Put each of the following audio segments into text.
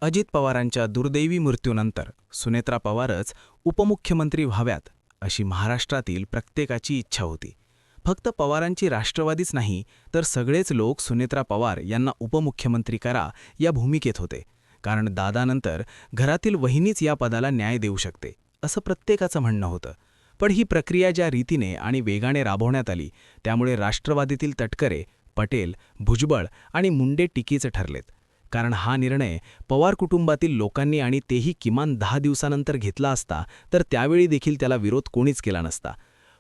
अजित पवारांच्या दुर्दैवी मृत्यूनंतर सुनेत्रा पवारच उपमुख्यमंत्री व्हाव्यात अशी महाराष्ट्रातील प्रत्येकाची इच्छा होती. फक्त पवारांची राष्ट्रवादीच नाही तर सगळेच लोक सुनेत्रा पवार यांना उपमुख्यमंत्री करा या भूमिकेत होते. कारण दादानंतर घरातील वहिनीच या पदाला न्याय देऊ शकते असं प्रत्येकाचं म्हणणं होतं. पण ही प्रक्रिया ज्या रीतीने आणि वेगाने राबवण्यात आली त्यामुळे राष्ट्रवादीतील तटकरे, पटेल, भुजबळ आणि मुंडे टीकीचे ठरलेत. कारण हा निर्णय पवार कुटुंबातील लोकांनी आणि तेही किमान 10 दिवसानंतर घेतला असता तर त्यावेळी देखील त्याला विरोध कोणीच केला नसता.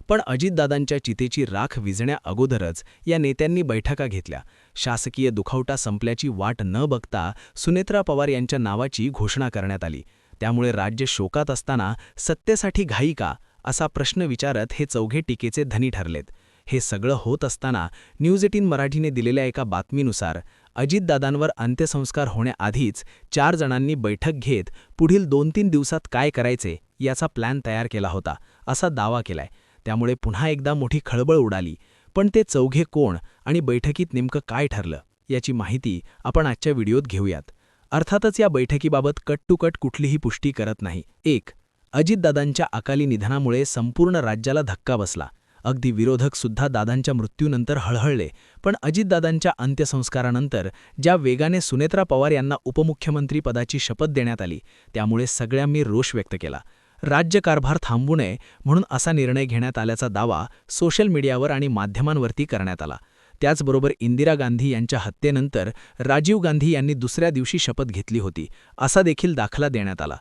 पण अजितदादांच्या चितेची राख विझण्या अगोदरच या नेत्यांनी बैठका घेतल्या. शासकीय दुखावटा संपल्याची वाट न बघता सुनेत्रा पवार यांच्या नावाची घोषणा करण्यात आली. त्यामुळे राज्य शोकात असताना सत्तेसाठी घाई का असा प्रश्न विचारत हे चौघे टीकेचे धनी ठरलेत. हे सगळं होत असताना न्यूज 18 मराठीने दिलेल्या एका बातमीनुसार अजितदादांवर अंत्यसंस्कार होण्याआधीच 4 जणांनी बैठक घेत पुढील 2-3 दिवसात काय करायचे याचा प्लॅन तयार केला होता असा दावा केलाय. त्यामुळे पुन्हा एकदा मोठी खळबळ उडाली. पण ते चौघे कोण आणि बैठकीत नेमकं काय ठरलं याची माहिती आपण आजच्या व्हिडिओत घेऊयात. अर्थातच या बैठकीबाबत कट टू कट कुठलीही पुष्टी करत नाही. 1. अजितदादांच्या अकाली निधनामुळे संपूर्ण राज्याला धक्का बसला. अगदी विरोधक सुद्धा दादांच्या मृत्यूनंतर हळहळले. पण अजितदादांच्या अंत्यसंस्कारानंतर ज्या वेगाने सुनेत्रा पवार यांना उपमुख्यमंत्री पदाची शपथ देण्यात आली त्यामुळे सगळ्यांनी रोष व्यक्त केला. राज्यकारभार थांबवू नये म्हणून असा निर्णय घेण्यात आल्याचा दावा सोशल मीडियावर आणि माध्यमांवरती करण्यात आला. त्याचबरोबर इंदिरा गांधी यांच्या हत्येनंतर राजीव गांधी यांनी दुसऱ्या दिवशी शपथ घेतली होती असा देखील दाखला देण्यात आला.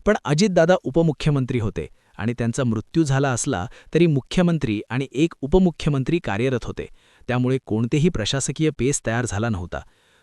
पण अजितदादा उपमुख्यमंत्री होते आणि त्यांचा मृत्यू झाला असला तरी मुख्यमंत्री आणि एक उपमुख्यमंत्री कार्यरत होते. त्यामुळे कोणतेही प्रशासकीय पेच तयार झाला नव्हता.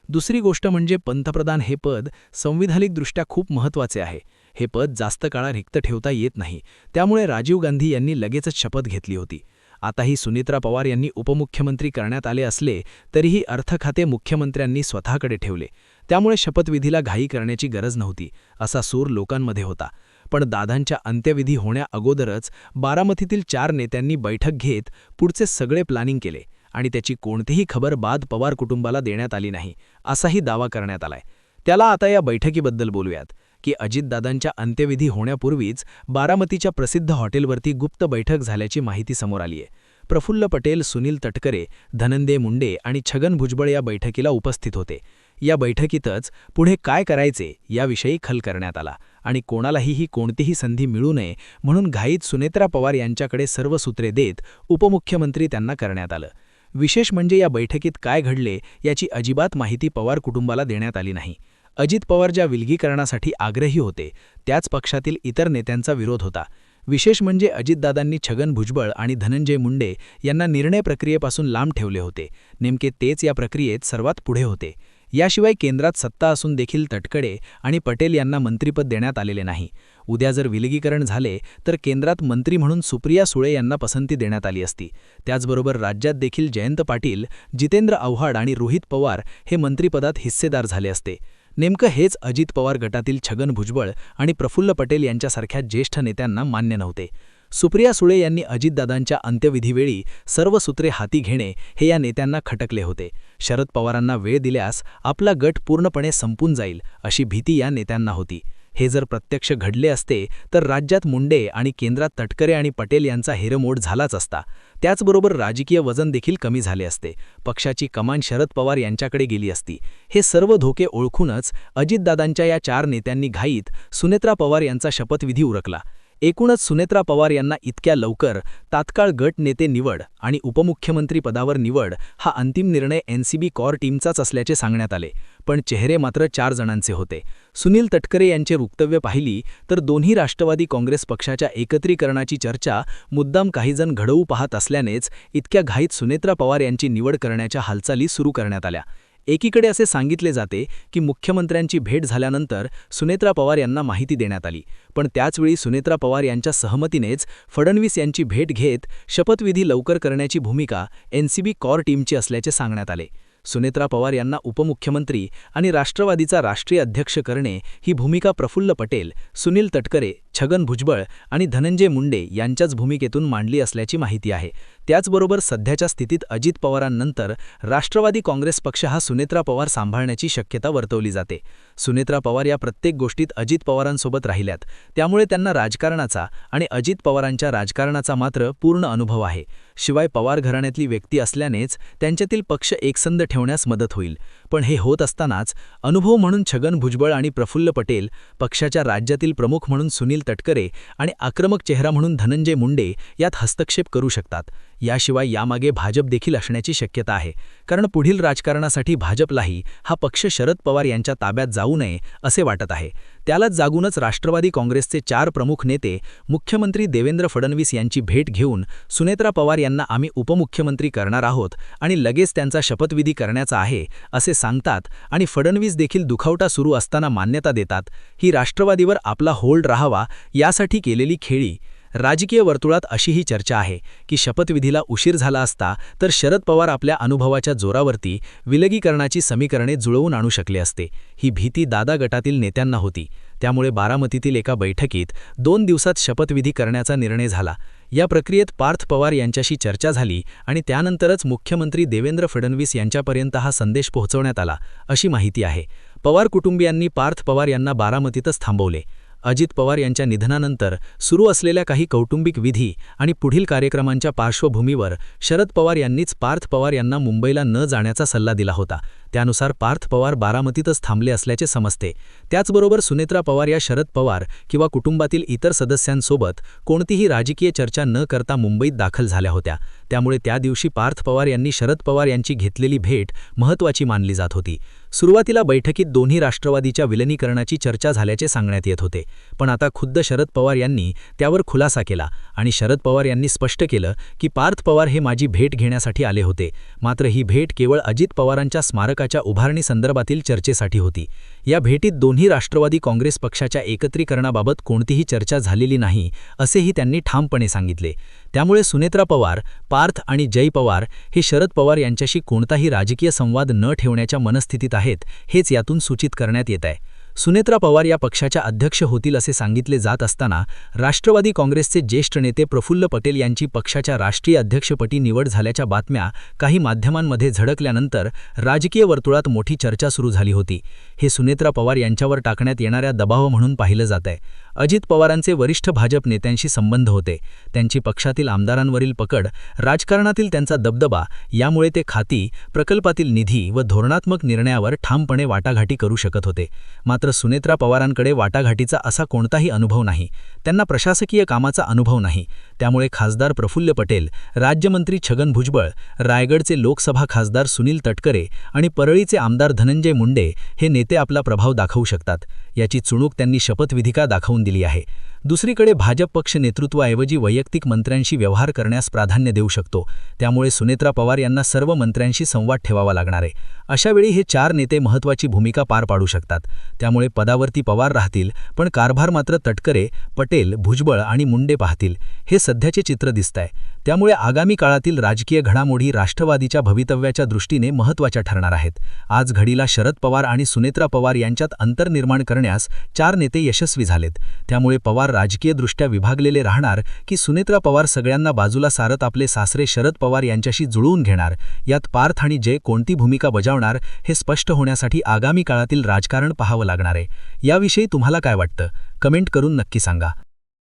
दुसरी गोष्ट म्हणजे पंतप्रधान हे पद संविधानिकदृष्ट्या खूप महत्त्वाचे आहे. हे पद जास्त काळ रिक्त ठेवता येत नाही. त्यामुळे राजीव गांधी यांनी लगेचच शपथ घेतली होती. आताही सुनेत्रा पवार यांनी उपमुख्यमंत्री करण्यात आले असले तरीही अर्थखाते मुख्यमंत्र्यांनी स्वतःकडे ठेवले. त्यामुळे शपथविधीला घाई करण्याची गरज नव्हती असा सूर लोकांमध्ये होता. पण दादांच्या अंत्यविधी होण्याअगोदरच बारामतीतील 4 नेत्यांनी बैठक घेत पुढचे सगळे प्लॅनिंग केले आणि त्याची कोणतीही खबर बाद पवार कुटुंबाला देण्यात आली नाही असाही दावा करण्यात आलाय. त्याला आता या बैठकीबद्दल बोलूयात की अजितदादांच्या अंत्यविधी होण्यापूर्वीच बारामतीच्या प्रसिद्ध हॉटेलवरती गुप्त बैठक झाल्याची माहिती समोर आलीय. प्रफुल्ल पटेल, सुनील तटकरे, धनंजय मुंडे आणि छगन भुजबळ या बैठकीला उपस्थित होते. या बैठकीतच पुढे काय करायचे याविषयी खल करण्यात आला आणि कोणालाही कोणतीही संधी मिळू नये म्हणून घाईत सुनेत्रा पवार यांच्याकडे सर्व सूत्रे देत उपमुख्यमंत्री त्यांना करण्यात आलं. विशेष म्हणजे या बैठकीत काय घडले याची अजिबात माहिती पवार कुटुंबाला देण्यात आली नाही. अजित पवार ज्या विलगीकरणासाठी आग्रही होते त्याच पक्षातील इतर नेत्यांचा विरोध होता. विशेष म्हणजे अजितदादांनी छगन भुजबळ आणि धनंजय मुंडे यांना निर्णय प्रक्रियेपासून लांब ठेवले होते. नेमके तेच या प्रक्रियेत सर्वात पुढे होते. याशिवाय केंद्रात सत्ता असून देखील तटकरे आणि पटेल यांना मंत्रिपद देण्यात आलेले नाही. उद्या जर विलगीकरण झाले तर केंद्रात मंत्री म्हणून सुप्रिया सुळे यांना पसंती देण्यात आली असती. त्याचबरोबर राज्यात देखील जयंत पाटील, जितेंद्र आव्हाड आणि रोहित पवार हे मंत्रिपदात हिस्सेदार झाले असते. नेमकं हेच अजित पवार गटातील छगन भुजबळ आणि प्रफुल्ल पटेल यांच्यासारख्या ज्येष्ठ नेत्यांना मान्य नव्हते. सुप्रिया सुळे यांनी अजितदादांच्या अंत्यविधीवेळी सर्व सूत्रे हाती घेणे हे या नेत्यांना खटकले होते. शरद पवारांना वेळ दिल्यास आपला गट पूर्णपणे संपून जाईल अशी भीती या नेत्यांना होती. हे जर प्रत्यक्ष घडले असते तर राज्यात मुंडे आणि केंद्रात तटकरे आणि पटेल यांचा हेरमोड झालाच असता. त्याचबरोबर राजकीय वजन देखील कमी झाले असते. पक्षाची कमान शरद पवार यांच्याकडे गेली असती. हे सर्व धोके ओळखूनच अजितदादांच्या या 4 नेत्यांनी घाईत सुनेत्रा पवार यांचा शपथविधी उरकला. एकूणच सुनेत्रा पवार यांना इतक्या लवकर तात्काळ गट नेते निवड आणि उपमुख्यमंत्री पदावर निवड हा अंतिम निर्णय एनसीबी कॉर टीमचाच असल्याचे सांगण्यात आले. पण चेहरे मात्र 4 जणांचे होते. सुनील तटकरे यांचे वक्तव्य पाहिली तर दोन्ही राष्ट्रवादी काँग्रेस पक्षाच्या एकत्रीकरणाची चर्चा मुद्दाम काहीजण घडवू पाहत असल्यानेच इतक्या घाईत सुनेत्रा पवार यांची निवड करण्याच्या हालचाली सुरू करण्यात आल्या. एकीकडे असे सांगितले जाते की मुख्यमंत्र्यांची भेट झाल्यानंतर सुनेत्रा पवार यांना माहिती देण्यात आली. पण त्याचवेळी सुनेत्रा पवार यांच्या सहमतीनेच फडणवीस यांची भेट घेत शपथविधी लवकर करण्याची भूमिका एनसीबी कॉर टीमची असल्याचे सांगण्यात आले. सुनेत्रा पवार यांना उपमुख्यमंत्री आणि राष्ट्रवादीचा राष्ट्रीय अध्यक्ष करणे ही भूमिका प्रफुल्ल पटेल, सुनील तटकरे छगन भुजबळ आणि धनंजय मुंडे यांच्याच भूमिकेतून मांडली असल्याची माहिती आहे. त्याचबरोबर सध्याच्या स्थितीत अजित पवारांनंतर राष्ट्रवादी काँग्रेस पक्ष हा सुनेत्रा पवार सांभाळण्याची शक्यता वर्तवली जाते. सुनेत्रा पवार या प्रत्येक गोष्टीत अजित पवारांसोबत राहिल्यात, त्यामुळे त्यांना राजकारणाचा आणि अजित पवारांच्या राजकारणाचा मात्र पूर्ण अनुभव आहे. शिवाय पवार घराण्यातली व्यक्ती असल्यानेच त्यांच्यातील पक्ष एकसंध ठेवण्यास मदत होईल. पण हे होत असतानाच अनुभव म्हणून छगन भुजबळ आणि प्रफुल्ल पटेल, पक्षाच्या राज्यातील प्रमुख म्हणून सुनील तटकरे आणि आक्रमक चेहरा म्हणून धनंजय मुंडे यात हस्तक्षेप करू शकतात. याशिवाय यामागे भाजप देखील असण्याची शक्यता आहे, कारण पुढील राजकारणासाठी भाजपलाही हा पक्ष शरद पवार यांच्या ताब्यात जाऊ नये असे वाटत आहे. त्यालाच जागूनच राष्ट्रवादी काँग्रेसचे 4 प्रमुख नेते मुख्यमंत्री देवेंद्र फडणवीस यांची भेट घेऊन सुनेत्रा पवार यांना आम्ही उपमुख्यमंत्री करणार आहोत आणि लगेच त्यांचा शपथविधी करण्याचा आहे असे सांगतात आणि फडणवीस देखील दुखावटा सुरू असताना मान्यता देतात. ही राष्ट्रवादीवर आपला होल्ड राहावा यासाठी केलेली खेळी. राजकीय वर्तुळात अशीही चर्चा आहे की शपथविधीला उशीर झाला असता तर शरद पवार आपल्या अनुभवाच्या जोरावरती विलगीकरणाची समीकरणे जुळवून आणू शकले असते. ही भीती दादा गटातील नेत्यांना होती. त्यामुळे बारामतीतील एका बैठकीत 2 दिवसात शपथविधी करण्याचा निर्णय झाला. या प्रक्रियेत पार्थ पवार यांच्याशी चर्चा झाली आणि त्यानंतरच मुख्यमंत्री देवेंद्र फडणवीस यांच्यापर्यंत हा संदेश पोहोचवण्यात आला अशी माहिती आहे. पवार कुटुंबियांनी पार्थ पवार यांना बारामतीतच थांबवले. अजित पवार यांच्या निधनानंतर सुरू असलेल्या काही कौटुंबिक विधी आणि पुढील कार्यक्रमांच्या पार्श्वभूमीवर शरद पवार यांनीच पार्थ पवार यांना मुंबईला न जाण्याचा सल्ला दिला होता. त्यानुसार पार्थ पवार बारामतीतच थांबले असल्याचे समजते. त्याचबरोबर सुनेत्रा पवार या शरद पवार किंवा कुटुंबातील इतर सदस्यांसोबत कोणतीही राजकीय चर्चा न करता मुंबईत दाखल झाल्या होत्या. त्यामुळे त्या दिवशी पार्थ पवार यांनी शरद पवार यांची घेतलेली भेट महत्त्वाची मानली जात होती. सुरुवातीला बैठकीत दोन्ही राष्ट्रवादीच्या विलिनीकरणाची चर्चा झाल्याचे सांगण्यात येत होते, पण आता खुद्द शरद पवार यांनी त्यावर खुलासा केला आणि शरद पवार यांनी स्पष्ट केलं की पार्थ पवार हे माझी भेट घेण्यासाठी आले होते, मात्र ही भेट केवळ अजित पवारांच्या स्मारकाच्या उभारणी संदर्भातील चर्चेसाठी होती. या भेटीत दोन्ही राष्ट्रवादी काँग्रेस पक्षाच्या एकत्रीकरणाबाबत कोणतीही चर्चा झालेली नाही असेही त्यांनी ठामपणे सांगितले. त्यामुळे सुनेत्रा पवार, पार्थ आणि जय पवार हे शरद पवार यांच्याशी कोणताही राजकीय संवाद न ठेवण्याच्या मनस्थितीत आहेत, हेच यातून सूचित करण्यात येत आहे. सुनेत्रा पवार या पक्षाच्या अध्यक्ष होतील असे सांगितले जात असताना राष्ट्रवादी काँग्रेसचे ज्येष्ठ नेते प्रफुल्ल पटेल यांची पक्षाच्या राष्ट्रीय अध्यक्षपदी निवड झाल्याच्या बातम्या काही माध्यमांमध्ये झळकल्यानंतर राजकीय वर्तुळात मोठी चर्चा सुरू झाली होती. हे सुनेत्रा पवार यांच्यावर टाकण्यात येणाऱ्या दबाव म्हणून पाहिलं जात आहे. अजित पवारांचे वरिष्ठ भाजप नेत्यांशी संबंध होते, त्यांची पक्षातील आमदारांवरील पकड, राजकारणातील त्यांचा दबदबा यामुळे ते खाती, प्रकल्पातील निधी व धोरणात्मक निर्णयावर ठामपणे वाटाघाटी करू शकत होते. मात्र सुनेत्रा पवारांकडे वाटाघाटीचा असा कोणताही अनुभव नाही, त्यांना प्रशासकीय कामाचा अनुभव नाही. त्यामुळे खासदार प्रफुल्ल पटेल, राज्यमंत्री छगन भुजबळ, रायगडचे लोकसभा खासदार सुनील तटकरे आणि परळीचे आमदार धनंजय मुंडे हे नेते आपला प्रभाव दाखवू शकतात. याची चुणूक त्यांनी शपथविधिका दाखवून दिली आहे. दुसरीकडे भाजप पक्ष नेतृत्वाऐवजी वैयक्तिक मंत्र्यांशी व्यवहार करण्यास प्राधान्य देऊ शकतो. त्यामुळे सुनेत्रा पवार यांना सर्व मंत्र्यांशी संवाद ठेवावा लागणार आहे. अशावेळी हे 4 नेते महत्त्वाची भूमिका पार पाडू शकतात. त्यामुळे पदावरती पवार राहतील, पण कारभार मात्र तटकरे, पटेल, भुजबळ आणि मुंडे पाहतील. हे सध्याचे चित्र दिसतंय. त्यामुळे आगामी काळातील राजकीय घडामोडी राष्ट्रवादीच्या भवितव्याच्या दृष्टीने महत्त्वाच्या ठरणार आहेत. आज घडीला शरद पवार आणि सुनेत्रा पवार यांच्यात अंतर निर्माण करण्यास 4 नेते यशस्वी झालेत. त्यामुळे पवार राजकीयदृष्ट्या विभागलेले राहणार की सुनेत्रा पवार सगळ्यांना बाजूला सारत आपले सासरे शरद पवार यांच्याशी जुळवून घेणार, यात पार्थ आणि जय कोणती भूमिका बजावणार हे स्पष्ट होण्यासाठी आगामी काळातील राजकारण पाहावं लागणार आहे. याविषयी तुम्हाला काय वाटतं? कमेंट करून नक्की सांगा.